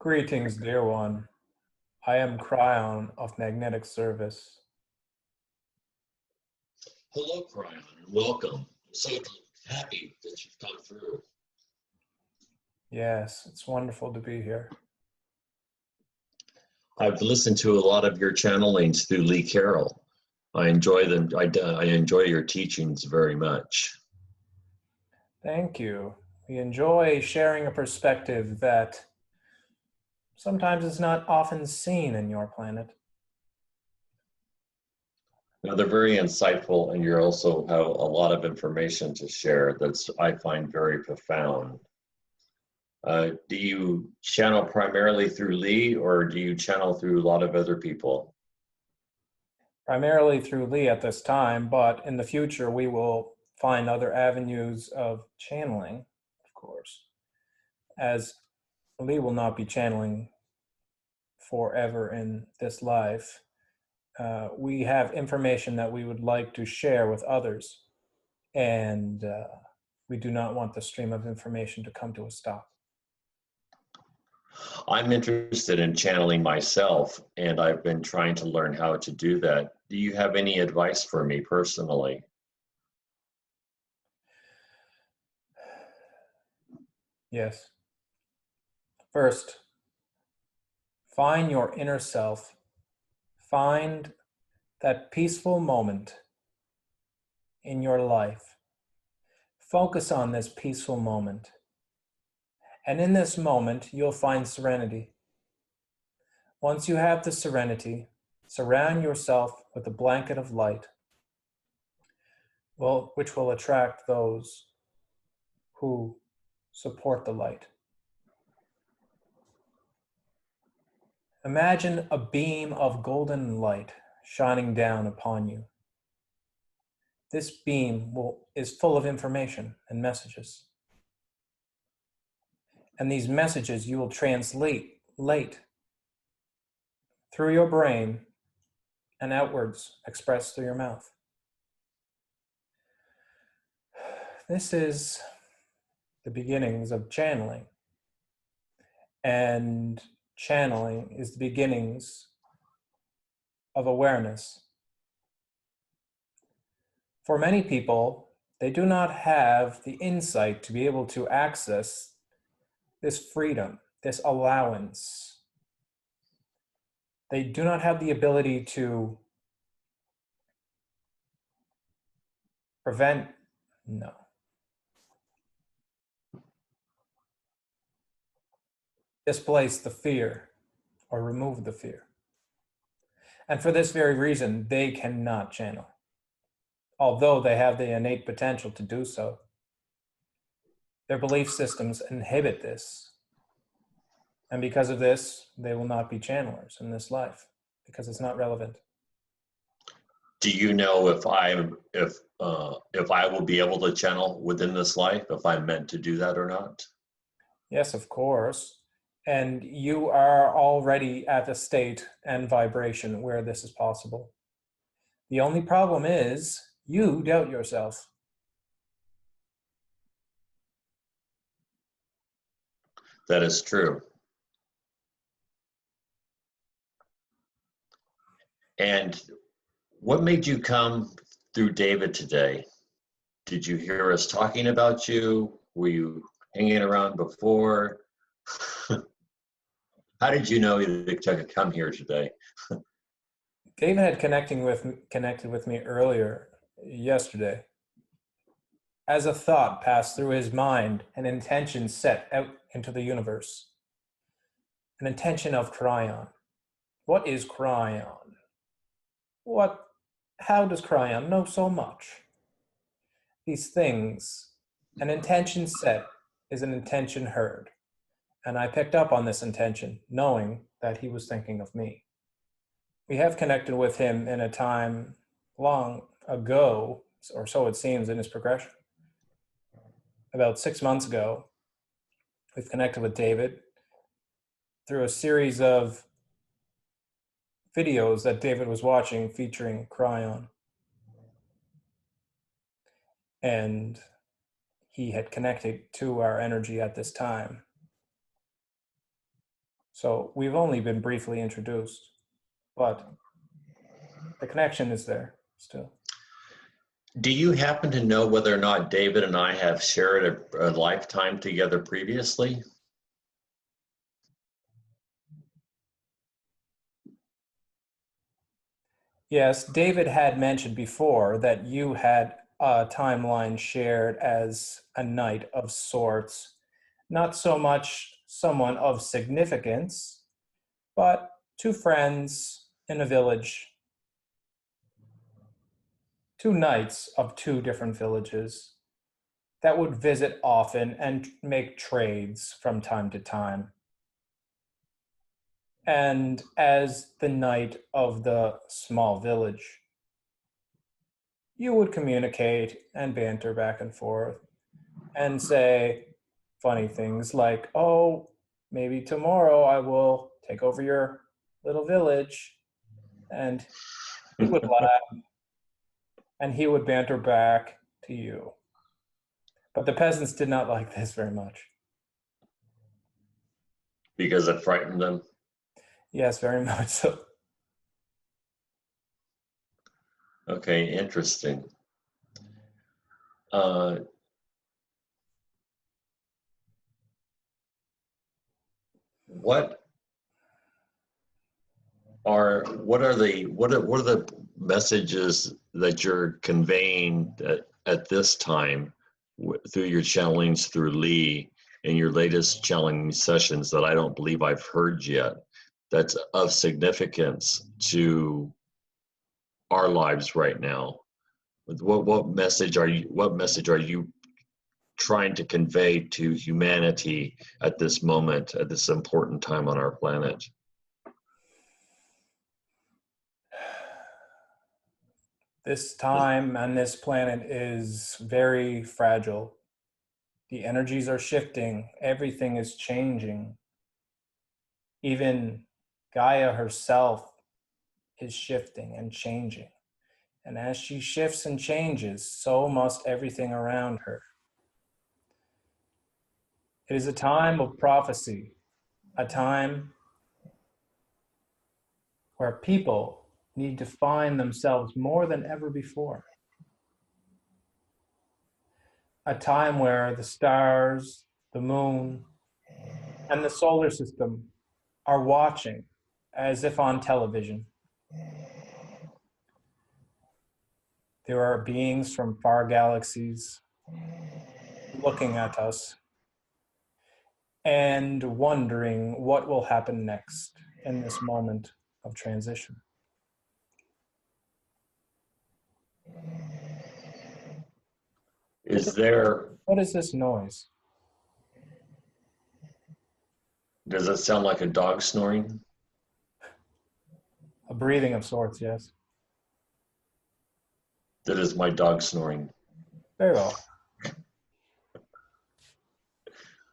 Greetings, dear one. I am Kryon of Magnetic Service. Hello, Kryon, and welcome. I'm so happy that you've come through. Yes, it's wonderful to be here. I've listened to a lot of your channelings through Lee Carroll. I enjoy them. I enjoy your teachings very much. Thank you. We enjoy sharing a perspective that sometimes is not often seen in your planet. Now, they're very insightful, and you also have a lot of information to share that's I find very profound. Do you channel primarily through Lee, or do you channel through a lot of other people? Primarily through Lee at this time, but in the future we will find other avenues of channeling, of course, as Lee will not be channeling forever in this life. We have information that we would like to share with others, and we do not want the stream of information to come to a stop. I'm interested in channeling myself, and I've been trying to learn how to do that. Do you have any advice for me personally? Yes. First, find your inner self. Find that peaceful moment in your life. Focus on this peaceful moment. And in this moment, you'll find serenity. Once you have the serenity, surround yourself with a blanket of light, which will attract those who support the light. Imagine a beam of golden light shining down upon you. This beam is full of information and messages. And these messages you will translate through your brain and outwards expressed through your mouth. This is the beginnings of channeling. And channeling is the beginnings of awareness. For many people, they do not have the insight to be able to access this freedom, this allowance. They do not have the ability to displace the fear or remove the fear. And for this very reason, they cannot channel, although they have the innate potential to do so. Their belief systems inhibit this. And because of this, they will not be channelers in this life because it's not relevant. Do you know if I will be able to channel within this life, if I'm meant to do that or not? Yes, of course. And you are already at a state and vibration where this is possible. The only problem is you doubt yourself. That is true. And what made you come through David today? Did you hear us talking about you? Were you hanging around before? How did you know to come here today? David had connected with me earlier yesterday. As a thought passed through his mind, an intention set out into the universe. An intention of Kryon. What is Kryon? How does Kryon know so much? These things, an intention set is an intention heard. And I picked up on this intention, knowing that he was thinking of me. We have connected with him in a time long ago, or so it seems in his progression. About 6 months ago, we've connected with David through a series of videos that David was watching featuring Kryon. And he had connected to our energy at this time. So we've only been briefly introduced, but the connection is there still. Do you happen to know whether or not David and I have shared a lifetime together previously? Yes, David had mentioned before that you had a timeline shared as a knight of sorts. Not so much someone of significance, but two friends in a village, two knights of two different villages that would visit often and make trades from time to time. And as the knight of the small village, you would communicate and banter back and forth and say funny things like, oh, maybe tomorrow I will take over your little village. And he would laugh and he would banter back to you. But the peasants did not like this very much. Because it frightened them? Yes, very much so. Okay, interesting. Uh, what what are the messages that you're conveying at this time through your challenge through Lee in your latest challenge sessions that I don't believe I've heard yet, that's of significance to our lives right now? What message are you trying to convey to humanity at this moment, at this important time on our planet? This time and this planet is very fragile. The energies are shifting, everything is changing. Even Gaia herself is shifting and changing. And as she shifts and changes, so must everything around her. It is a time of prophecy, a time where people need to find themselves more than ever before. A time where the stars, the moon, and the solar system are watching as if on television. There are beings from far galaxies looking at us and wondering what will happen next in this moment of transition. Is there, What is this noise? does it sound like a dog snoring? A breathing of sorts, yes. That is my dog snoring. Very well.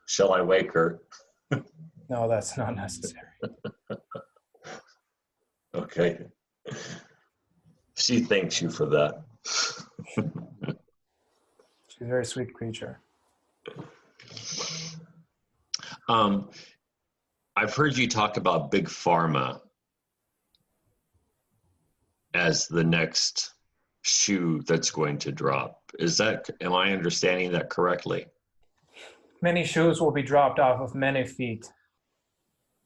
Shall I wake her? No, that's not necessary. Okay. She thanks you for that. She's a very sweet creature. I've heard you talk about big pharma as the next shoe that's going to drop. Am I understanding that correctly? Many shoes will be dropped off of many feet.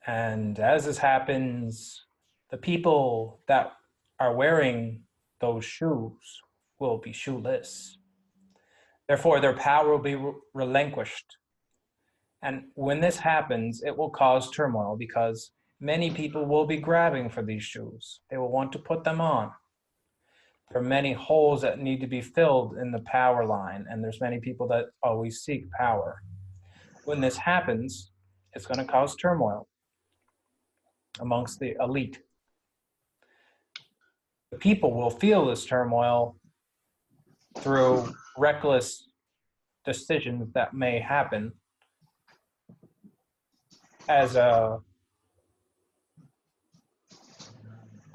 And as this happens, the people that are wearing those shoes will be shoeless. Therefore, their power will be relinquished. And when this happens, it will cause turmoil because many people will be grabbing for these shoes. They will want to put them on. There are many holes that need to be filled in the power line, and there's many people that always seek power. When this happens, it's going to cause turmoil amongst the elite. The people will feel this turmoil through reckless decisions that may happen as an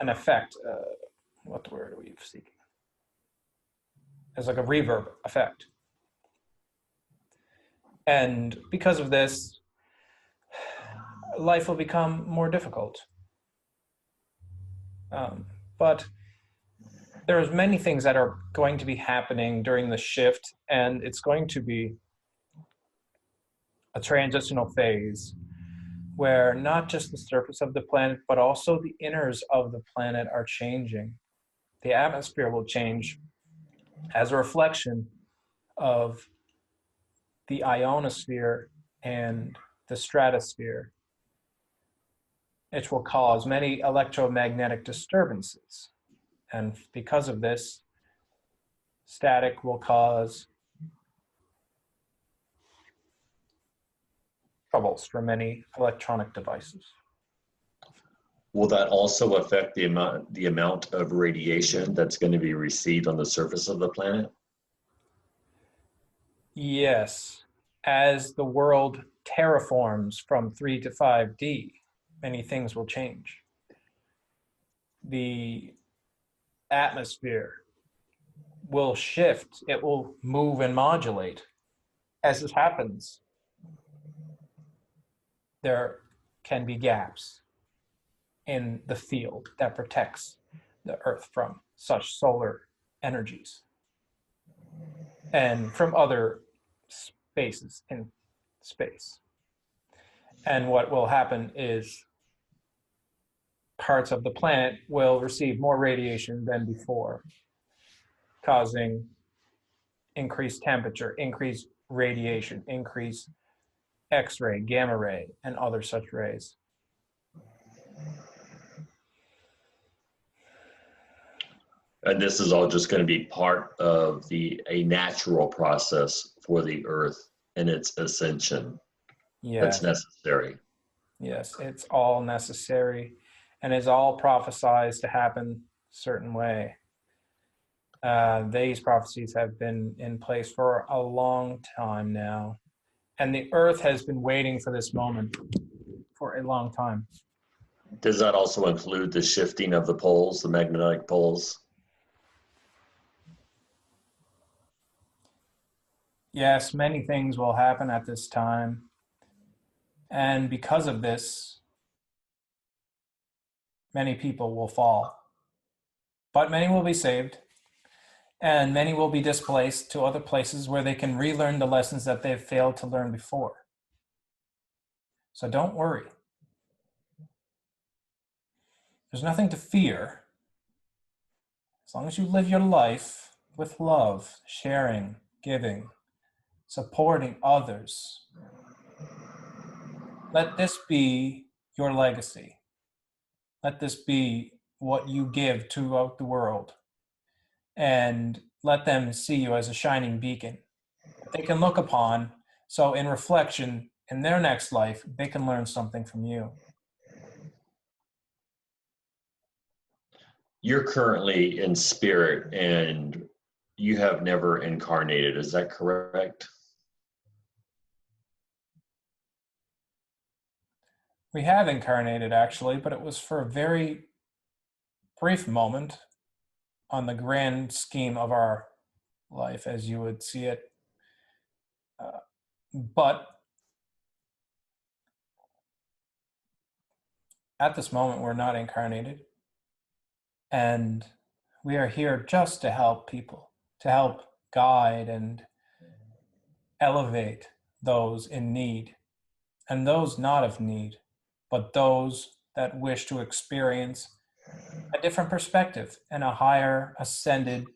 effect. What word are we seeking? As like a reverb effect. And because of this, life will become more difficult. But there's many things that are going to be happening during the shift, and it's going to be a transitional phase where not just the surface of the planet, but also the inners of the planet are changing. The atmosphere will change as a reflection of the ionosphere and the stratosphere, which will cause many electromagnetic disturbances. And because of this, static will cause troubles for many electronic devices. Will that also affect the amount of radiation that's going to be received on the surface of the planet? Yes, as the world terraforms from 3 to 5D, many things will change. The atmosphere will shift, it will move and modulate. As this happens, there can be gaps in the field that protects the Earth from such solar energies and from other spaces in space. And what will happen is parts of the planet will receive more radiation than before, causing increased temperature, increased radiation, increased X-ray, gamma ray, and other such rays. And this is all just going to be part of a natural process for the Earth and its ascension that's Yes, necessary. yes, it's all necessary and is all prophesized to happen a certain way. These prophecies have been in place for a long time now, and the Earth has been waiting for this moment for a long time. Does that also include the shifting of the poles, the magnetic poles? Yes, many things will happen at this time, and because of this, many people will fall, but many will be saved, and many will be displaced to other places where they can relearn the lessons that they've failed to learn before. So don't worry. There's nothing to fear. As long as you live your life with love, sharing, giving, supporting others, let this be your legacy. Let this be what you give throughout the world. And let them see you as a shining beacon that they can look upon. So in reflection, in their next life, they can learn something from you. You're currently in spirit and you have never incarnated. Is that correct? We have incarnated actually, but it was for a very brief moment on the grand scheme of our life as you would see it. But at this moment, we're not incarnated. And we are here just to help people, to help guide and elevate those in need, and those not of need, but those that wish to experience a different perspective and a higher ascended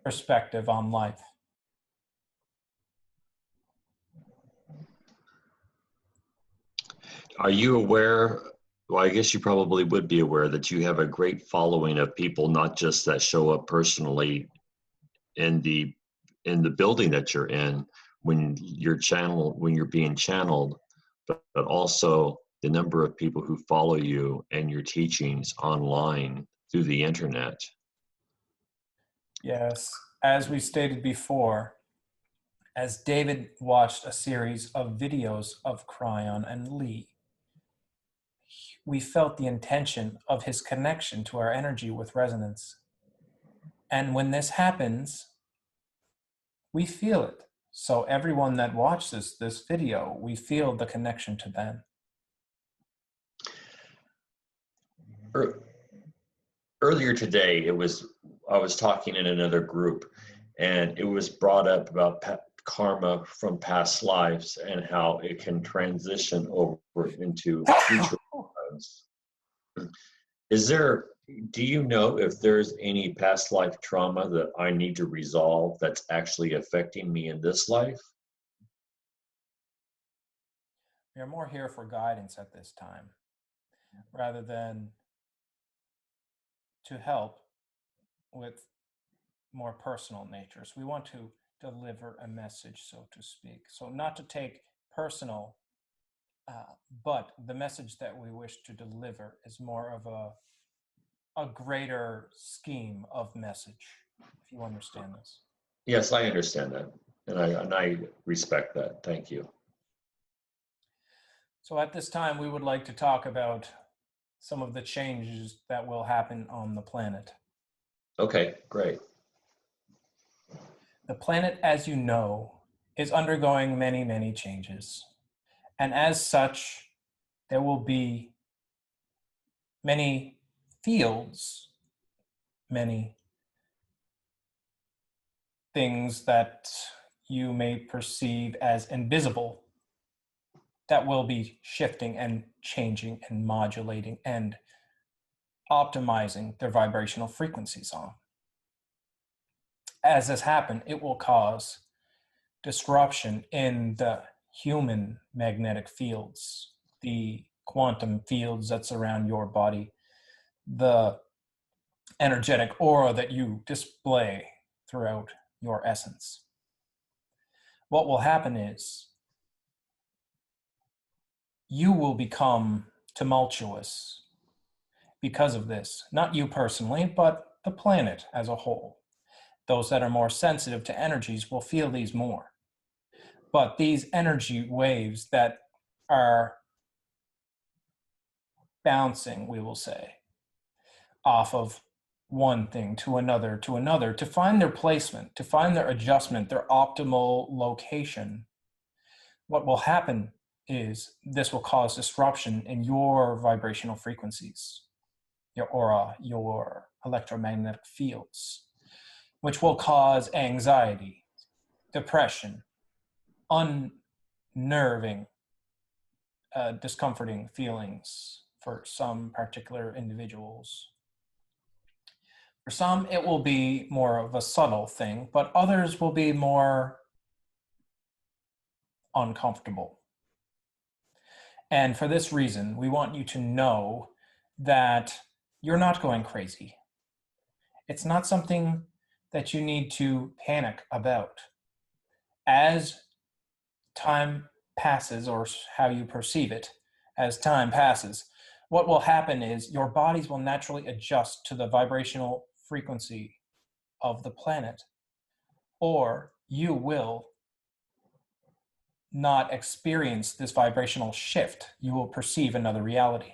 perspective on life. Are you aware? Well, I guess you probably would be aware that you have a great following of people, not just that show up personally in the building that you're in when you're being channeled, but also the number of people who follow you and your teachings online through the internet. Yes, as we stated before, as David watched a series of videos of Kryon and Lee, we felt the intention of his connection to our energy with resonance. And when this happens, we feel it. So everyone that watches this video, we feel the connection to them. Earlier today, I was talking in another group, and it was brought up about karma from past lives and how it can transition over into future lives. Do you know if there's any past life trauma that I need to resolve that's actually affecting me in this life? We are more here for guidance at this time rather than to help with more personal natures. We want to deliver a message, so to speak. So not to take personal, but the message that we wish to deliver is more of a greater scheme of message, if you understand this. Yes, I understand that, and I respect that. Thank you. So at this time, we would like to talk about some of the changes that will happen on the planet. Okay, great. The planet, as you know, is undergoing many, many changes. And as such, there will be many fields, many things that you may perceive as invisible that will be shifting and changing and modulating and optimizing their vibrational frequencies on. As this happens, it will cause disruption in the human magnetic fields, the quantum fields that surround your body, the energetic aura that you display throughout your essence. What will happen is you will become tumultuous because of this. Not you personally, but the planet as a whole. Those that are more sensitive to energies will feel these more. But these energy waves that are bouncing, we will say, off of one thing to another, to find their placement, to find their adjustment, their optimal location, what will happen is this will cause disruption in your vibrational frequencies, your aura, your electromagnetic fields, which will cause anxiety, depression, unnerving, discomforting feelings for some particular individuals. For some, it will be more of a subtle thing, but others will be more uncomfortable. And for this reason, we want you to know that you're not going crazy. It's not something that you need to panic about. As time passes, or how you perceive it, as time passes, what will happen is your bodies will naturally adjust to the vibrational frequency of the planet, or you will not experience this vibrational shift. You will perceive another reality.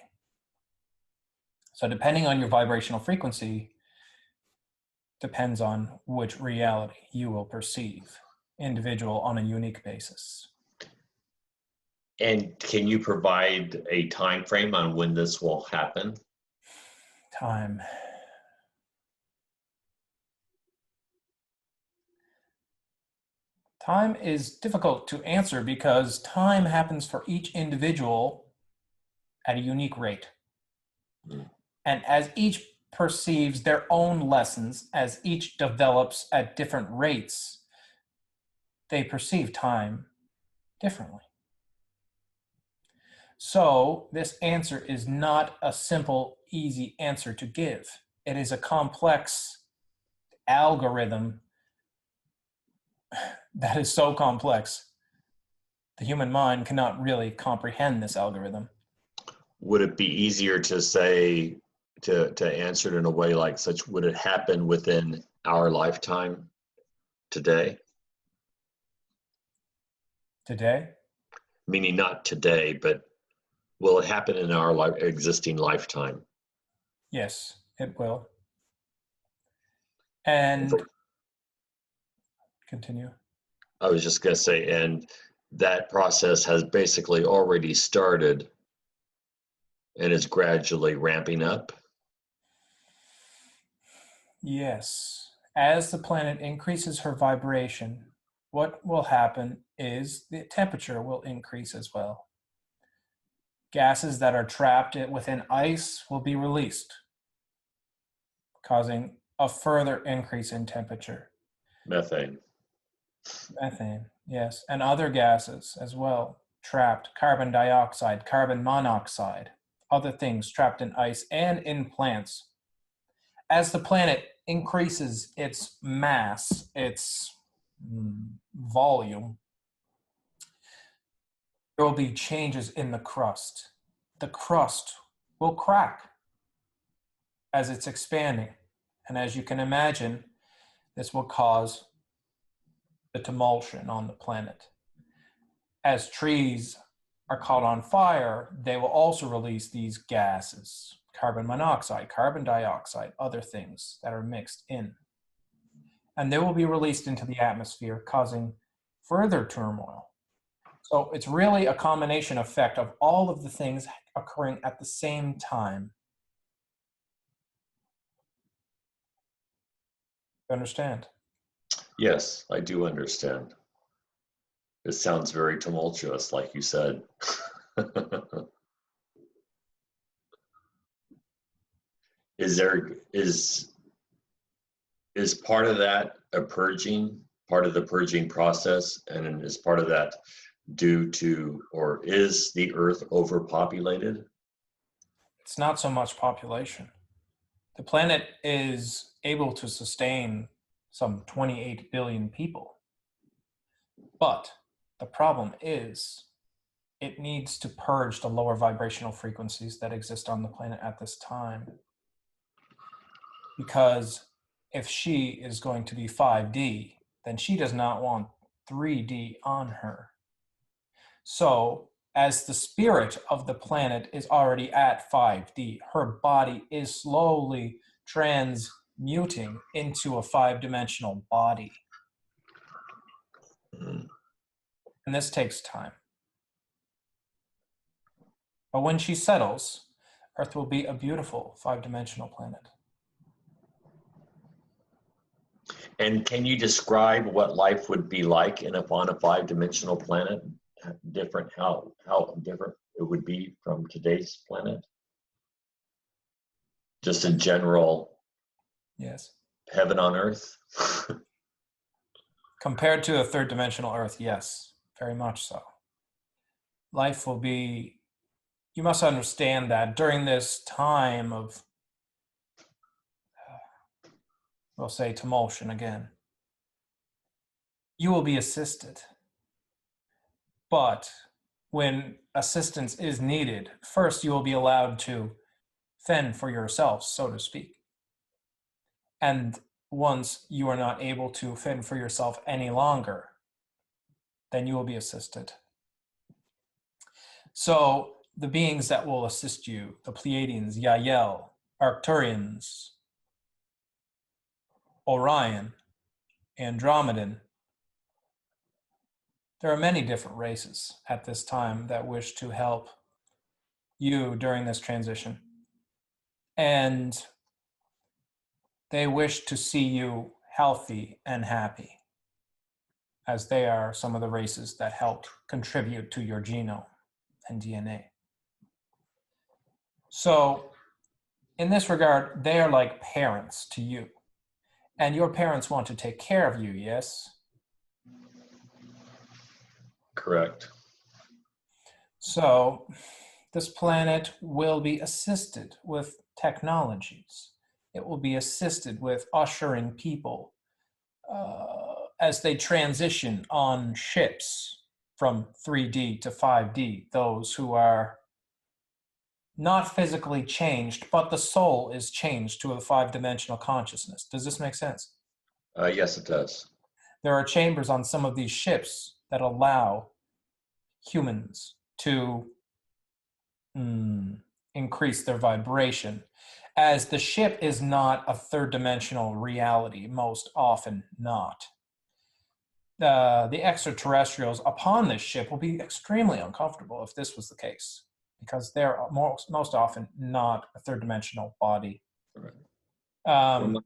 So depending on your vibrational frequency, depends on which reality you will perceive, individual on a unique basis. And can you provide a time frame on when this will happen? Time. Time is difficult to answer because time happens for each individual at a unique rate. And as each perceives their own lessons, as each develops at different rates, they perceive time differently. So this answer is not a simple, easy answer to give. It is a complex algorithm that is so complex. The human mind cannot really comprehend this algorithm. Would it be easier to say, to answer it in a way like such, would it happen within our lifetime today? Today? Meaning not today, but will it happen in our existing lifetime? Yes, it will. And continue. I was just going to say, and that process has basically already started and is gradually ramping up. Yes. As the planet increases her vibration, what will happen is the temperature will increase as well. Gases that are trapped within ice will be released, causing a further increase in temperature. Methane. Methane, yes, and other gases as well, trapped, carbon dioxide, carbon monoxide, other things trapped in ice and in plants. As the planet increases its mass, its volume, there will be changes in the crust. The crust will crack as it's expanding. And as you can imagine, this will cause the tumultuation on the planet. As trees are caught on fire, they will also release these gases, carbon monoxide, carbon dioxide, other things that are mixed in. And they will be released into the atmosphere, causing further turmoil. So it's really a combination effect of all of the things occurring at the same time. You understand? Yes, I do understand. It sounds very tumultuous, like you said. Is part of that a purging, part of the purging process, and is part of that due to, or is the Earth overpopulated? It's not so much population. The planet is able to sustain some 28 billion people. But the problem is it needs to purge the lower vibrational frequencies that exist on the planet at this time. Because if she is going to be 5D, then she does not want 3D on her. So, as the spirit of the planet is already at 5D, her body is slowly transmuting into a 5-dimensional body. Mm. And this takes time. But when she settles, Earth will be a beautiful 5-dimensional planet. And can you describe what life would be like upon a 5-dimensional planet? Different, how different it would be from today's planet? Just in general, Yes. heaven on earth? Compared to a 3rd-dimensional Earth, yes, very much so. Life will be, you must understand that during this time of, we'll say, tumultuation again, you will be assisted. But when assistance is needed, first you will be allowed to fend for yourselves, so to speak. And once you are not able to fend for yourself any longer, then you will be assisted. So the beings that will assist you, the Pleiadians, Yael, Arcturians, Orion, Andromedan, there are many different races at this time that wish to help you during this transition. And they wish to see you healthy and happy, as they are some of the races that helped contribute to your genome and DNA. So in this regard, they are like parents to you. And your parents want to take care of you, yes? Correct. So this planet will be assisted with technologies. It will be assisted with ushering people as they transition on ships from 3D to 5D, those who are not physically changed, but the soul is changed to a 5-dimensional consciousness. Does this make sense? Yes, it does. There are chambers on some of these ships that allow humans to increase their vibration, as the ship is not a 3rd-dimensional reality, most often not. the extraterrestrials upon this ship will be extremely uncomfortable if this was the case, because they're most often not a third dimensional body. Right. Um,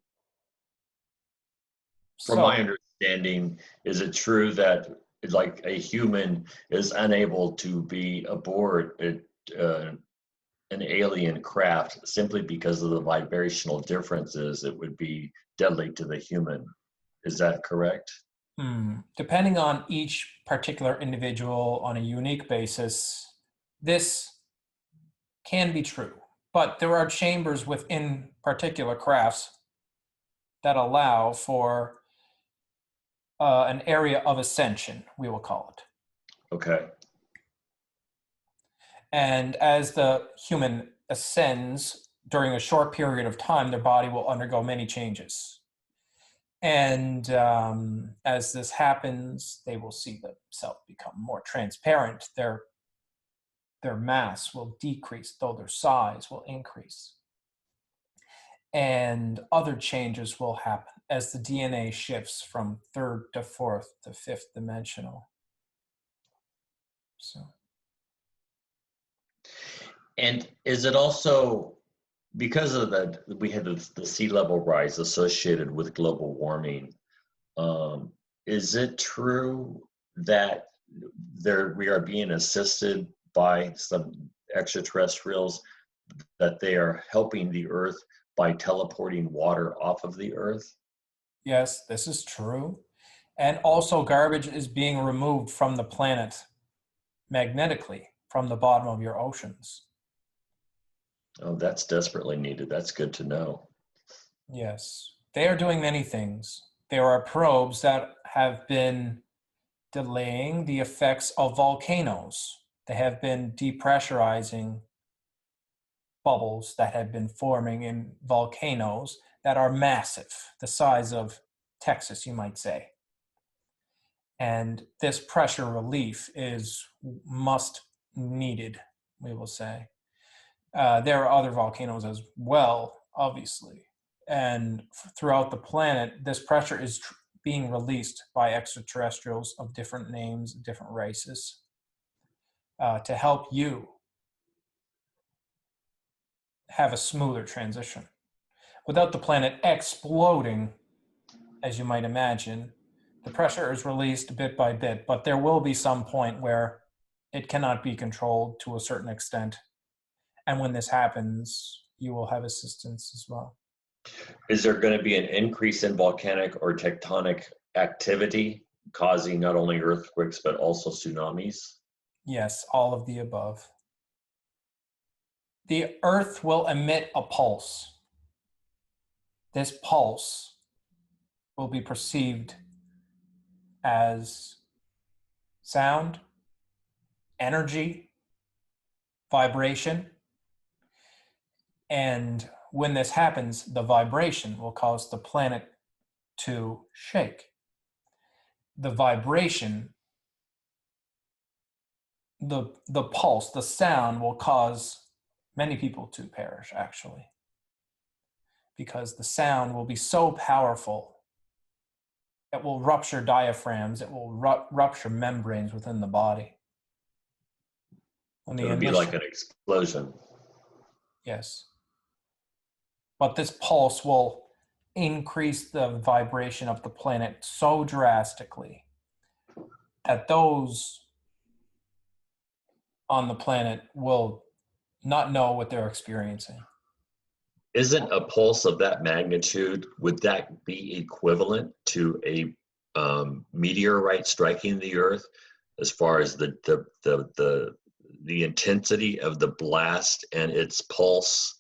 From my so understanding, is it true that like a human is unable to be aboard an alien craft simply because of the vibrational differences? It would be deadly to the human. Is that correct? depending on each particular individual on a unique basis, this can be true. But there are chambers within particular crafts that allow for an area of ascension, we will call it. Okay. And as the human ascends during a short period of time, their body will undergo many changes. And as this happens, they will see themselves become more transparent. Their mass will decrease, though their size will increase. And other changes will happen as the DNA shifts from third to fourth to fifth dimensional. So. And is it also because of that we had the sea level rise associated with global warming? Is it true that we are being assisted by some extraterrestrials, that they are helping the Earth by teleporting water off of the Earth? Yes, this is true. And also, garbage is being removed from the planet magnetically from the bottom of your oceans. Oh, that's desperately needed. That's good to know. Yes, they are doing many things. There are probes that have been delaying the effects of volcanoes. They have been depressurizing bubbles that have been forming in volcanoes that are massive, the size of Texas, you might say. And this pressure relief is must needed, we will say. There are other volcanoes as well, obviously. And throughout the planet, this pressure is being released by extraterrestrials of different names, different races, to help you have a smoother transition. Without the planet exploding, as you might imagine, the pressure is released bit by bit, but there will be some point where it cannot be controlled to a certain extent. And when this happens, you will have assistance as well. Is there going to be an increase in volcanic or tectonic activity causing not only earthquakes but also tsunamis? Yes, all of the above. The Earth will emit a pulse. This pulse will be perceived as sound, energy, vibration. And when this happens, the vibration will cause the planet to shake. The vibration, the pulse, the sound will cause many people to perish, actually, because the sound will be so powerful. It will rupture diaphragms. It will rupture membranes within the body. It would be like an explosion. Yes. But this pulse will increase the vibration of the planet so drastically that those on the planet will not know what they're experiencing. Isn't a pulse of that magnitude, would that be equivalent to a meteorite striking the Earth as far as the intensity of the blast and its pulse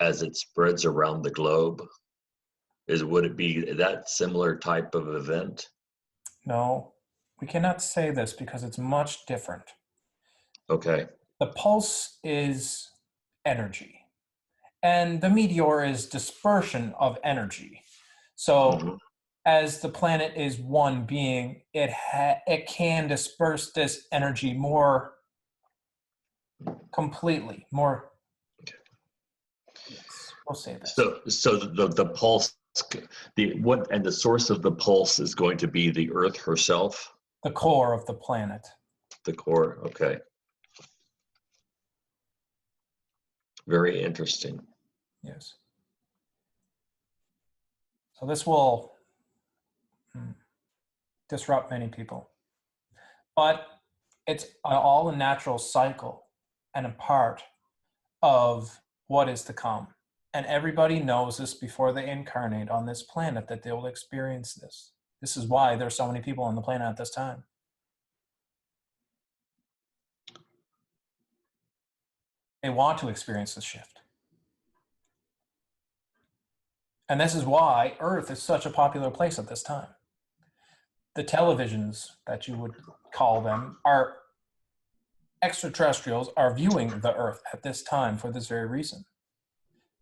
as it spreads around the globe? Would it be that similar type of event? No, we cannot say this because it's much different. Okay. The pulse is energy, and the meteor is dispersion of energy. So as the planet is one being, it can disperse this energy more completely, more. We'll say this. So the pulse The source of the pulse is going to be the Earth herself? The core of the planet. The core, okay. Very interesting. Yes. So this will disrupt many people. But it's all a natural cycle and a part of what is to come. And everybody knows this before they incarnate on this planet, that they will experience this. This is why there's so many people on the planet at this time. They want to experience this shift. And this is why Earth is such a popular place at this time. The televisions that you would call them are extraterrestrials are viewing the Earth at this time for this very reason,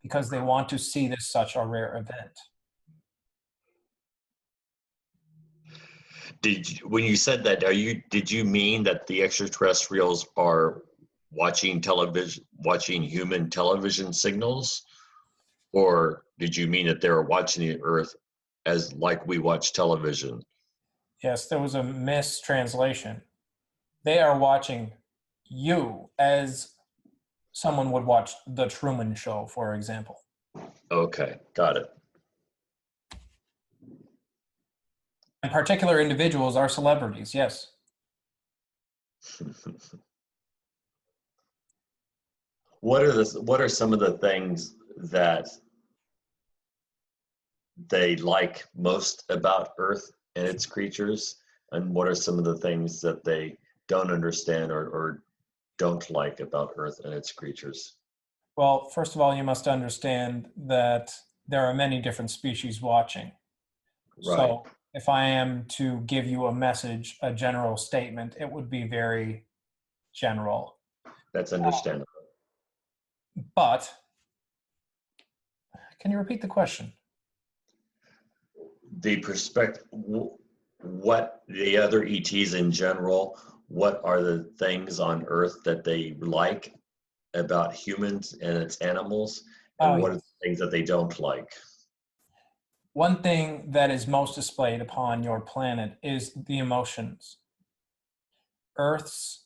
because they want to see this such a rare event. When you said that, did you mean that the extraterrestrials are watching human television signals, or did you mean that they're watching the Earth as like we watch television? Yes, there was a mistranslation. They are watching you as someone would watch The Truman Show, for example. Okay, got it. And particular individuals are celebrities, yes. What are some of the things that they like most about Earth and its creatures, and what are some of the things that they don't understand or don't like about Earth and its creatures? Well, first of all, you must understand that there are many different species watching. Right. So if I am to give you a message, a general statement, it would be very general. That's understandable. But can you repeat the question? The perspective, what the other ETs in general, what are the things on Earth that they like about humans and its animals, and what are the things that they don't like? One thing that is most displayed upon your planet is the emotions. Earth's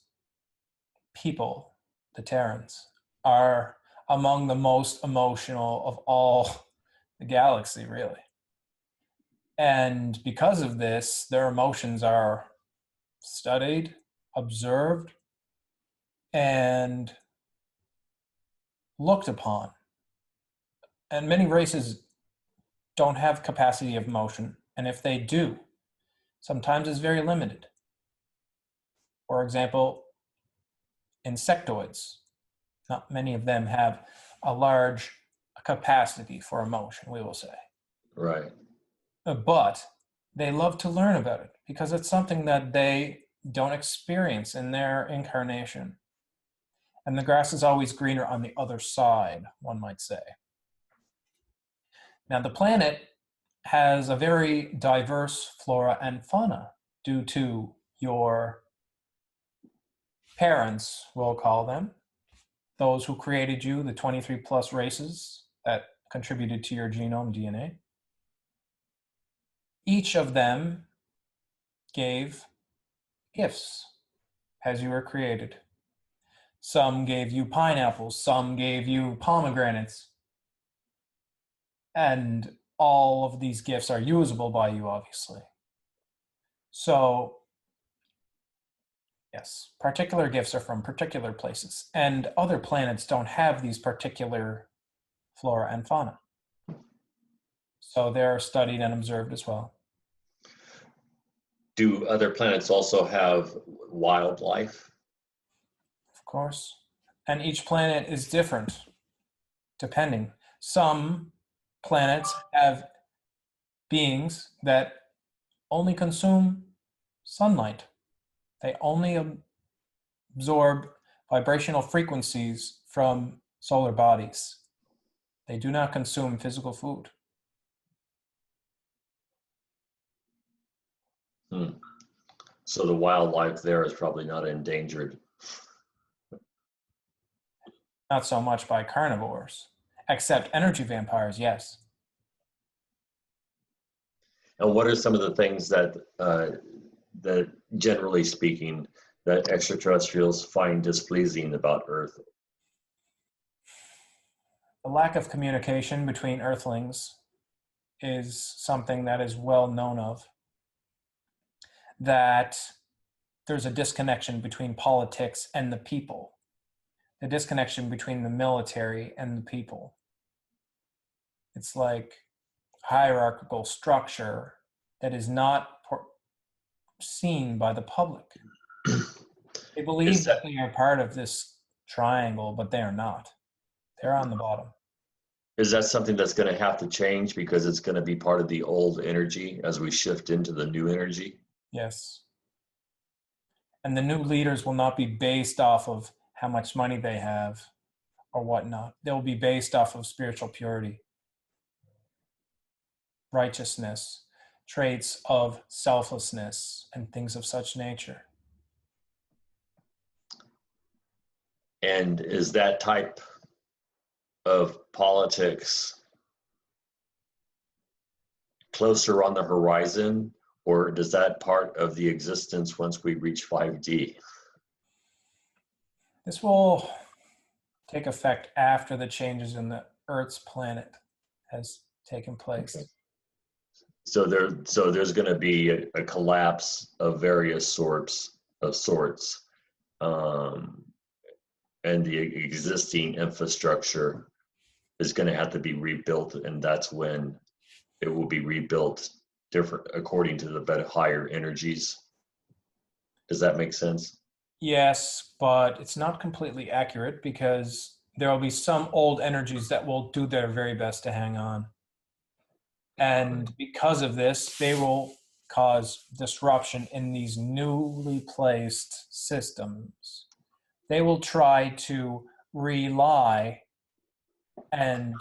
people, the Terrans, are among the most emotional of all the galaxy, really. And because of this, their emotions are studied, observed, and looked upon. And many races don't have capacity of emotion, and if they do, sometimes it's very limited. For example, insectoids, not many of them have a large capacity for emotion, we will say. Right. But they love to learn about it because it's something that they don't experience in their incarnation. And the grass is always greener on the other side, one might say. Now, the planet has a very diverse flora and fauna due to your parents, we'll call them, those who created you, the 23 plus races that contributed to your genome DNA. Each of them gave gifts as you were created. Some gave you pineapples, some gave you pomegranates, and all of these gifts are usable by you, obviously. So, yes, particular gifts are from particular places, and other planets don't have these particular flora and fauna. So they're studied and observed as well. Do other planets also have wildlife? Of course. And each planet is different, depending. Some planets have beings that only consume sunlight. They only absorb vibrational frequencies from solar bodies. They do not consume physical food. So the wildlife there is probably not endangered. Not so much by carnivores, except energy vampires, yes. And what are some of the things that generally speaking, that extraterrestrials find displeasing about Earth? The lack of communication between Earthlings is something that is well known of. That there's a disconnection between politics and the people, the disconnection between the military and the people. It's like hierarchical structure that is not seen by the public. They Is believe that that they are part of this triangle, but they are not. They're on the bottom. is that something that's going to have to change because it's going to be part of the old energy as we shift into the new energy? Yes. And the new leaders will not be based off of how much money they have or whatnot. They'll be based off of spiritual purity, righteousness, traits of selflessness, and things of such nature. And is that type of politics closer on the horizon, or does that part of the existence once we reach 5D? This will take effect after the changes in the Earth's planet has taken place. Okay. So there's going to be a collapse of various sorts, um, and the existing infrastructure is going to have to be rebuilt, and that's when it will be rebuilt different according to the better higher energies. Does that make sense? Yes, but it's not completely accurate because there will be some old energies that will do their very best to hang on. And because of this, they will cause disruption in these newly placed systems. They will try to rely and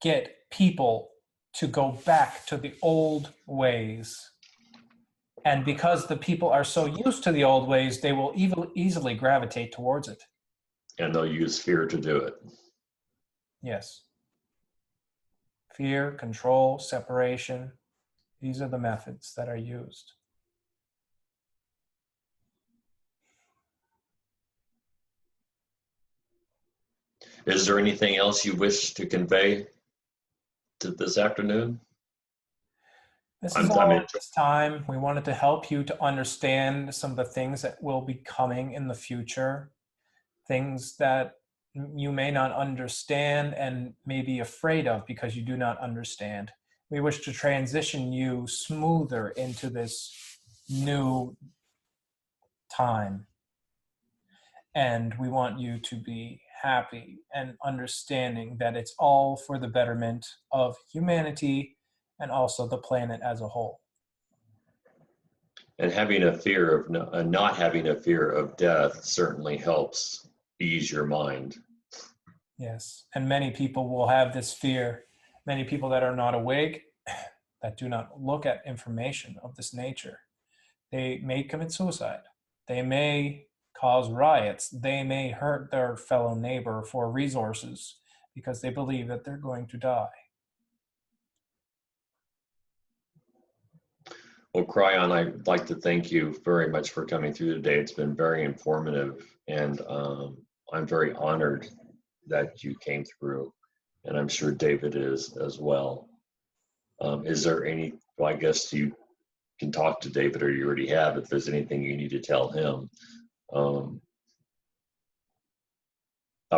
get people to go back to the old ways. And because the people are so used to the old ways, they will easily gravitate towards it. And they'll use fear to do it. Yes. Fear, control, separation. These are the methods that are used. Is there anything else you wish to convey to this afternoon? This is all at this time. We wanted to help you to understand some of the things that will be coming in the future, things that you may not understand and may be afraid of because you do not understand. We wish to transition you smoother into this new time. And we want you to be happy and understanding that it's all for the betterment of humanity and also the planet as a whole. And having a fear of not having a fear of death certainly helps ease your mind. Yes, and many people will have this fear. Many people that are not awake, that do not look at information of this nature, they may commit suicide. They may cause riots. They may hurt their fellow neighbor for resources because they believe that they're going to die. Well, Kryon, I'd like to thank you very much for coming through today. It's been very informative, and I'm very honored that you came through, and I'm sure David is as well. Is there any, well, I guess you can talk to David, or you already have, if there's anything you need to tell him. I'll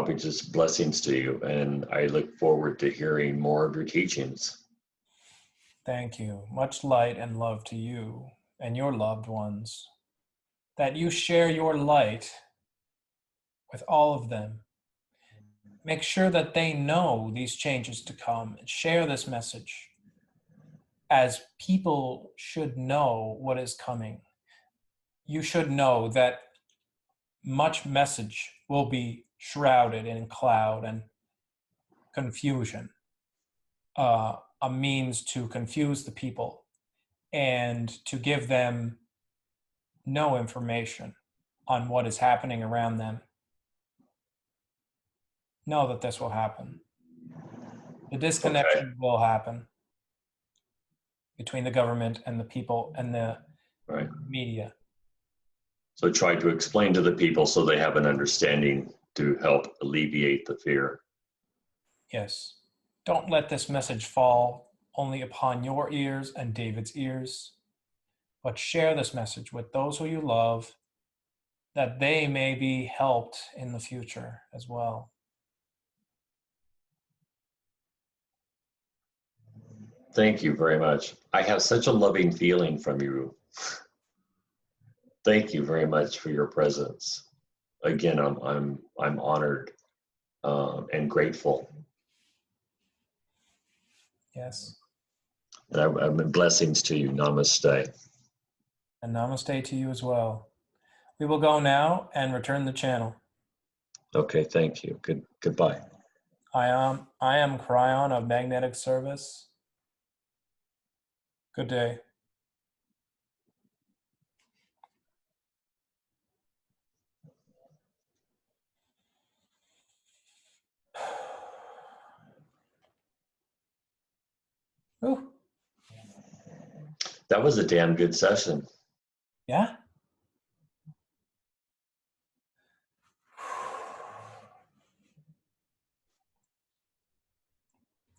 be just blessings to you, and I look forward to hearing more of your teachings. Thank you. Much light and love to you and your loved ones. That you share your light with all of them. Make sure that they know these changes to come and share this message, as people should know what is coming. You should know that much message will be shrouded in cloud and confusion, a means to confuse the people and to give them no information on what is happening around them. Know that this will happen. The disconnection will happen. between the government and the people and the Right. media. So try to explain to the people so they have an understanding to help alleviate the fear. Yes. Don't let this message fall only upon your ears and David's ears, but share this message with those who you love, that they may be helped in the future as well. Thank you very much. I have such a loving feeling from you. Thank you very much for your presence. Again, I'm honored and grateful. Yes. And I'm blessings to you. Namaste. And namaste to you as well. We will go now and return the channel. Okay, thank you. Goodbye. I am Kryon of Magnetic Service. Good day. Ooh, That was a damn good session. yeah?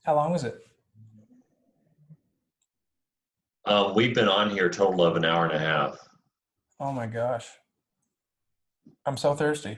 How long was it? We've been on here a total of an hour and a half. Oh my gosh. I'm so thirsty.